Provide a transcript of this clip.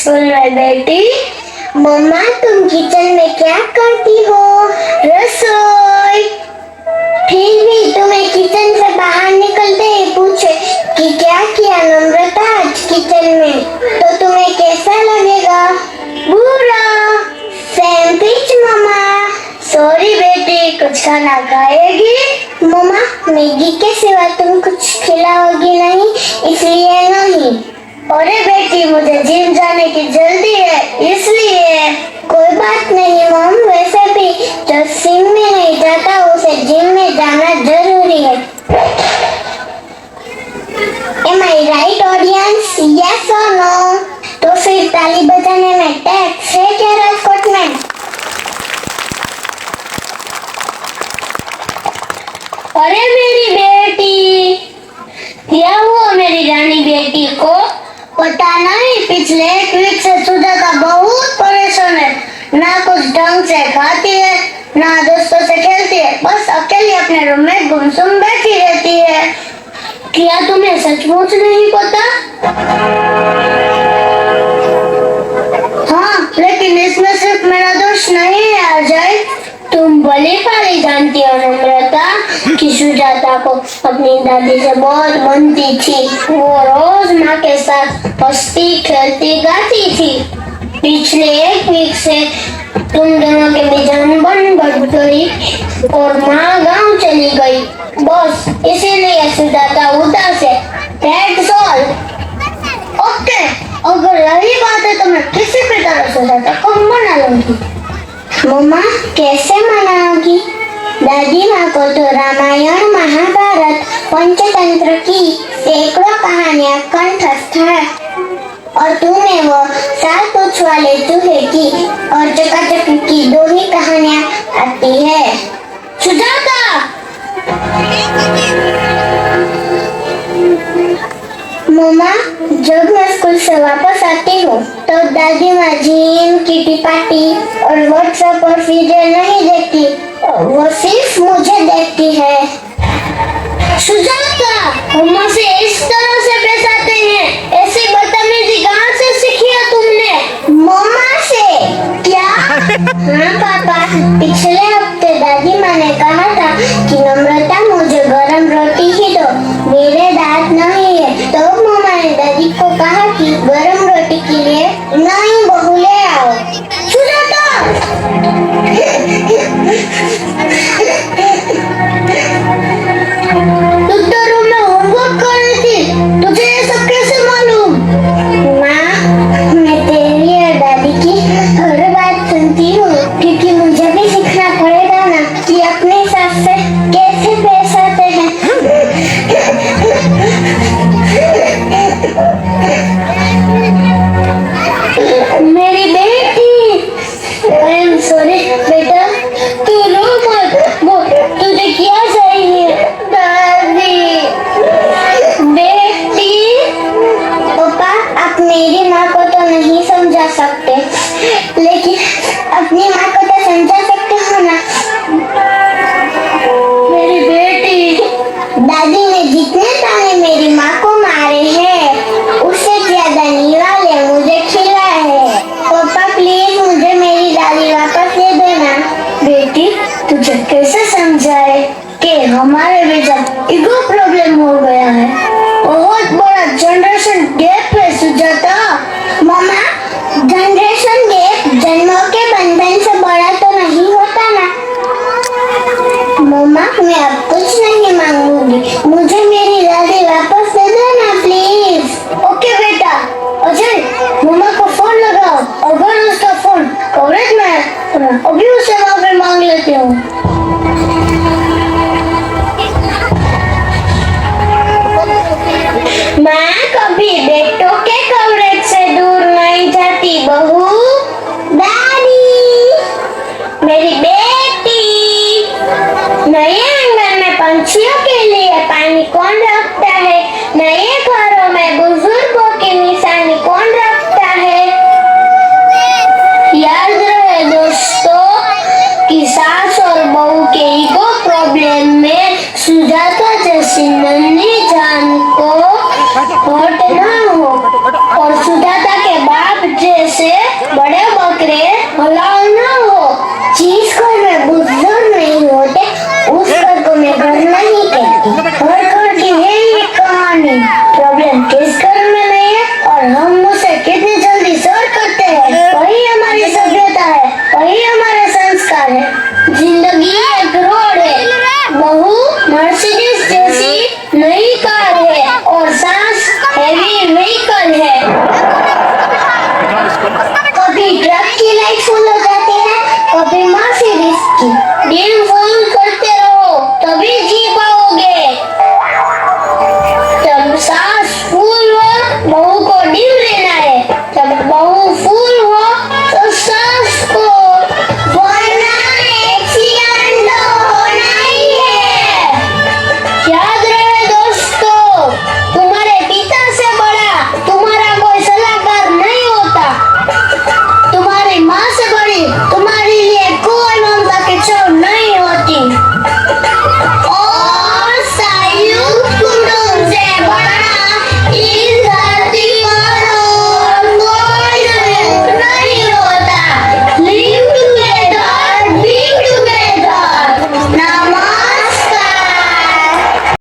School में बेटी। मम्मा तुम किचन में क्या करती हो? रसोई। फिर भी तुम्हें किचन से बाहर निकलते ही पूछे कि क्या किया नम्रता आज किचन में, तो तुम्हें कैसा लगेगा? बुरा। सेम पिच मम्मा। सॉरी बेटी, कुछ खाना खाएगी? मम्मा मैगी के सिवा तुम कुछ खिलाओगी नहीं, इसलिए नहीं। अरे बेटी मुझे जिम जाने की जल्दी है इसलिए। कोई बात नहीं मम, वैसे भी जो जिम में नहीं जाता उसे जिम में जाना जरूरी है। Am I right audience? Yes or no? तो फिर ताली बजाने में टैक्स है क्या राजकोट में? अरे मेरी बेटी, क्या हुआ मेरी रानी बेटी को? पता नहीं, पिछले एक वीक से सुजाता बहुत परेशान है। ना कुछ ढंग से खाती है, ना दोस्तों से खेलती है, बस अकेली अपने रूम में गुमसुम बैठी रहती है। क्या तुम्हें सचमुच नहीं पता? हाँ, लेकिन इसमें सिर्फ मेरा दोष नहीं है अजय। तुम भली भांति जानती हो नम्रता कि सुजाता को अपनी दादी से बहुत बनती थी। वो रोज माँ के साथ हंसती खेलती गाती थी। पिछले एक वीक से तुम दोनों के बीच अनबन बढ़ गई और माँ गांव चली गई, बस इसीलिए सुजाता उदास है। That's all. ओके, अगर यही बात है तो मैं किसी भी तरह सुजाता को मना लूंगी। मम्मा कैसे मनाओगी? दादी माँ को तो रामायण, महाभारत, पंचतंत्र की सैकड़ों कहानियाँ कंठस्थ है और तुम्हें वो साल पूछ वाले चूहे की और चकाचक की 2 ही कहानियाँ आती है। सुजाता! मम्मा जब मैं स्कूल से वापस आती हूँ तो दादी माँ जिम, किटी पार्टी और व्हाट्सएप और सीरियल नहीं देखती, वो सिर्फ मुझे देखती है। सुजाता, मम्मा से इस तरह से पेश आते हैं, ऐसी बदतमीजी कहाँ से सीखी है तुमने? मम्मा से? क्या? हाँ पापा, पिछले हफ्ते दादी माँ ने कहा था कि नम्रता मुझे गरम रोटी ही दो, मेरे दांत नहीं है। तो मम्मा ने दादी को कहा कि गरम रोटी के लिए नई बहू ले आओ। सुजाता! तू तो रूम में होमवर्क कर रही थी, प्रॉब्लम किस घर में नहीं है और हम उसे कितनी जल्दी सॉल्व करते हैं। वही हमारी सभ्यता है, वही हमारे संस्कार है। जिंदगी एक रोड है, बहू मर्सिडीज जैसी नई कार है और सास हेवी व्हीकल है। कभी ट्रक की लाइट फुल हो जाती है, कभी मर्सिडीज की।